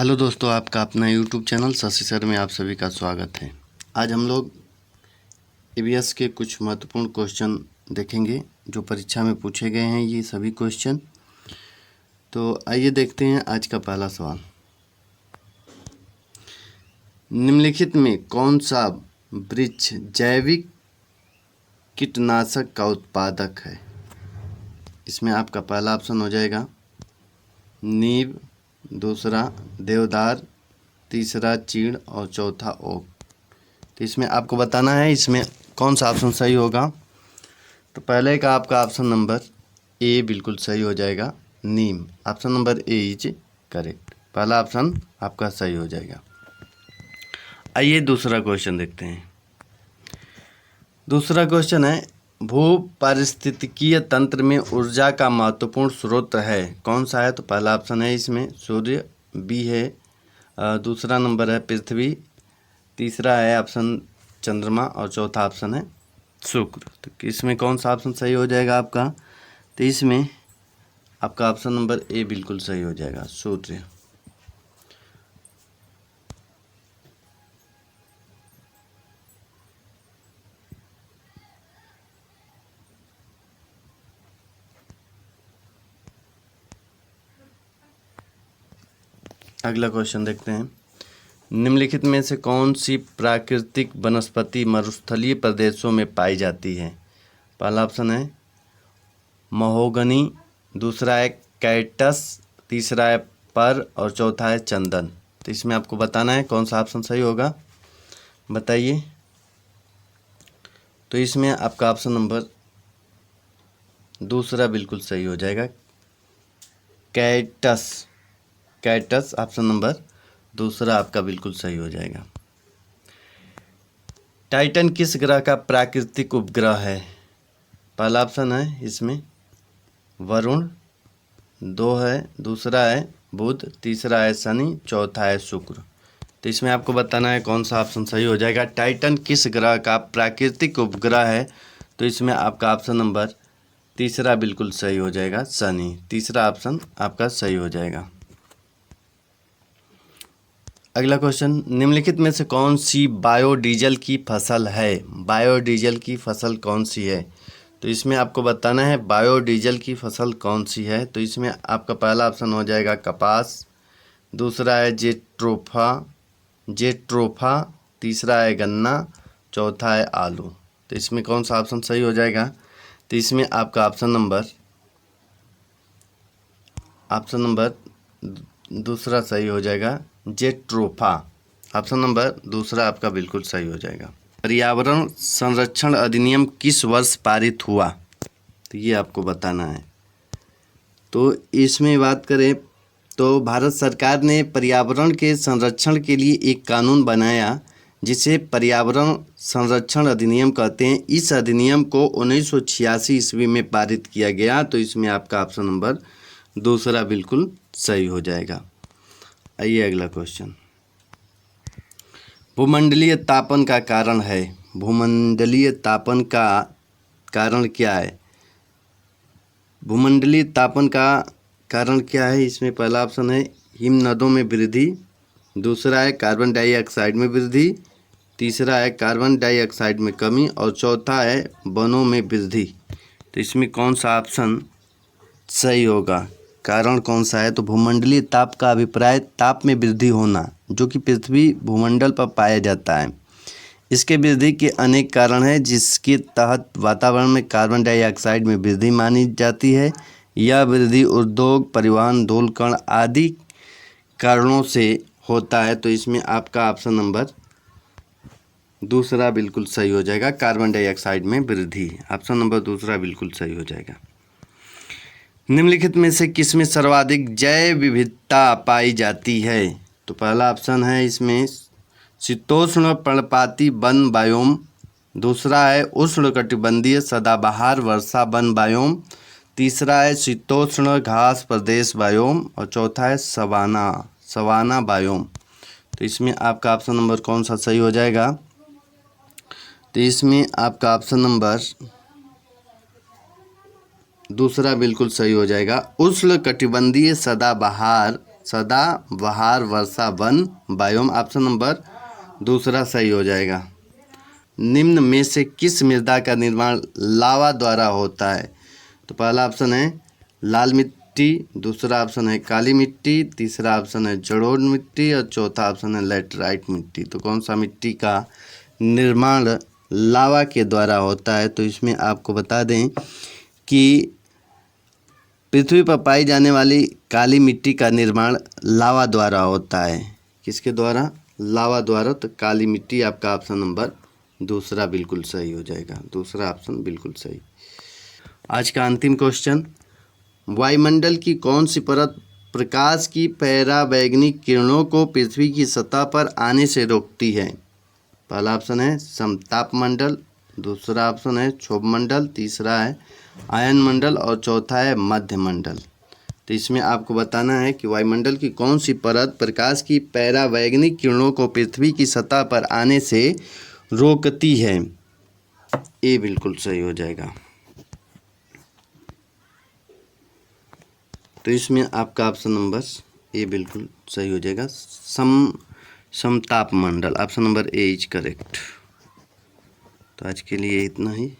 Hello दोस्तों, आपका अपना यूट्यूब चैनल शशि सर में आप सभी का स्वागत है। आज हम लोग ईवीएस के कुछ महत्वपूर्ण क्वेश्चन देखेंगे जो परीक्षा में पूछे गए हैं ये सभी क्वेश्चन। तो आइए देखते हैं आज का पहला सवाल। निम्नलिखित में कौन सा वृक्ष जैविक कीटनाशक का उत्पादक है? इसमें आपका पहला ऑप्शन हो जाएगा नीम, दूसरा देवदार, तीसरा चीड़ और चौथा ओक। तो इसमें आपको बताना है इसमें कौन सा ऑप्शन सही होगा। तो पहले का आपका ऑप्शन नंबर ए बिल्कुल सही हो जाएगा, नीम। Option number A is correct, पहला ऑप्शन आपका सही हो जाएगा। आइए दूसरा क्वेश्चन देखते हैं। दूसरा क्वेश्चन है भू पारिस्थितिकीय तंत्र में ऊर्जा का महत्वपूर्ण स्रोत है, कौन सा है? तो पहला ऑप्शन है इसमें सूर्य, बी है, दूसरा नंबर है पृथ्वी, तीसरा है ऑप्शन चंद्रमा और चौथा ऑप्शन है शुक्र। तो इसमें कौन सा ऑप्शन सही हो जाएगा आपका? तो इसमें आपका ऑप्शन नंबर ए बिल्कुल सही हो जाएगा, सूर्य। अगला क्वेश्चन देखते हैं। निम्नलिखित में से कौन सी प्राकृतिक वनस्पति मरुस्थलीय प्रदेशों में पाई जाती है? पहला ऑप्शन है महोगनी, दूसरा है कैक्टस, तीसरा है पर और चौथा है चंदन। तो इसमें आपको बताना है कौन सा ऑप्शन सही होगा, बताइए। तो इसमें आपका ऑप्शन नंबर दूसरा बिल्कुल सही हो जाएगा, कैक्टस। कैक्टस ऑप्शन नंबर दूसरा आपका बिल्कुल सही हो जाएगा। टाइटन किस ग्रह का प्राकृतिक उपग्रह है? पहला ऑप्शन है इसमें वरुण, दो है, दूसरा है बुध, तीसरा है शनि, चौथा है शुक्र। तो इसमें आपको बताना है कौन सा ऑप्शन सही हो जाएगा। टाइटन किस ग्रह का प्राकृतिक उपग्रह है? तो इसमें आपका ऑप्शन नंबर तीसरा बिल्कुल सही हो जाएगा, शनि। तीसरा ऑप्शन आपका सही हो जाएगा। अगला क्वेश्चन, निम्नलिखित में से कौन सी बायोडीजल की फसल है? बायोडीजल की फसल कौन सी है? तो इसमें आपको बताना है बायोडीजल की फसल कौन सी है। तो इसमें आपका पहला ऑप्शन हो जाएगा कपास, दूसरा है जेट्रोफा, तीसरा है गन्ना, चौथा है आलू। तो इसमें कौन सा ऑप्शन सही हो जाएगा? तो इसमें आपका ऑप्शन नंबर दूसरा सही हो जाएगा, जेट्रोफा। ऑप्शन नंबर दूसरा आपका बिल्कुल सही हो जाएगा। पर्यावरण संरक्षण अधिनियम किस वर्ष पारित हुआ? तो ये आपको बताना है। तो इसमें बात करें तो भारत सरकार ने पर्यावरण के संरक्षण के लिए एक कानून बनाया जिसे पर्यावरण संरक्षण अधिनियम कहते हैं। इस अधिनियम को 1986 ईस्वी में पारित किया गया। तो इसमें आपका ऑप्शन नंबर दूसरा बिल्कुल सही हो जाएगा। आइए अगला क्वेश्चन, भूमंडलीय तापन का कारण है। भूमंडलीय तापन का कारण क्या है? भूमंडलीय तापन का कारण क्या है? इसमें पहला ऑप्शन है हिमनदों में वृद्धि, दूसरा है कार्बन डाइऑक्साइड में वृद्धि, तीसरा है कार्बन डाइऑक्साइड में कमी और चौथा है वनों में वृद्धि। तो इसमें कौन सा ऑप्शन सही होगा, कारण कौन सा है? तो भूमंडलीय ताप का अभिप्राय ताप में वृद्धि होना जो कि पृथ्वी भूमंडल पर पाया जाता है। इसके वृद्धि के अनेक कारण हैं जिसके तहत वातावरण में कार्बन डाइऑक्साइड में वृद्धि मानी जाती है। यह वृद्धि उद्योग, परिवहन, धूलकण आदि कारणों से होता है। तो इसमें आपका ऑप्शन नंबर दूसरा बिल्कुल सही हो जाएगा, कार्बन डाइऑक्साइड में वृद्धि। ऑप्शन नंबर दूसरा बिल्कुल सही हो जाएगा। निम्नलिखित में से किसमें सर्वाधिक जैव विविधता पाई जाती है? तो पहला ऑप्शन है इसमें शीतोष्ण पर्णपाती वन बायोम, दूसरा है उष्णकटिबंधीय सदाबहार वर्षा वन बायोम, तीसरा है शीतोष्ण घास प्रदेश बायोम और चौथा है सवाना बायोम। तो इसमें आपका ऑप्शन नंबर कौन सा सही हो जाएगा? तो इसमें आपका ऑप्शन नंबर दूसरा बिल्कुल सही हो जाएगा, उष्णकटिबंधीय सदाबहार सदाबहार वर्षा वन बायोम। ऑप्शन नंबर दूसरा सही हो जाएगा। निम्न में से किस मृदा का निर्माण लावा द्वारा होता है? तो पहला ऑप्शन है लाल मिट्टी, दूसरा ऑप्शन है काली मिट्टी, तीसरा ऑप्शन है जलोढ़ मिट्टी और चौथा ऑप्शन है लैटेराइट मिट्टी। तो कौन सा मिट्टी का निर्माण लावा के द्वारा होता है? तो इसमें आपको बता दें कि पृथ्वी पर पाई जाने वाली काली मिट्टी का निर्माण लावा द्वारा होता है। किसके द्वारा? लावा द्वारा। तो काली मिट्टी आपका ऑप्शन नंबर दूसरा बिल्कुल सही हो जाएगा। दूसरा ऑप्शन बिल्कुल सही। आज का अंतिम क्वेश्चन, वायुमंडल की कौन सी परत प्रकाश की पराबैंगनी किरणों को पृथ्वी की सतह पर आने से रोकती है? पहला ऑप्शन है समताप मंडल, दूसरा ऑप्शन है क्षोभ मंडल, तीसरा है आयन मंडल और चौथा है मध्य मंडल। तो इसमें आपको बताना है कि वायुमंडल की कौन सी परत प्रकाश की पराबैंगनी किरणों को पृथ्वी की सतह पर आने से रोकती है। ये बिल्कुल सही हो जाएगा। तो इसमें आपका ऑप्शन नंबर ए बिल्कुल सही हो जाएगा। समताप मंडल, option number A is correct. तो आज के लिए इतना ही।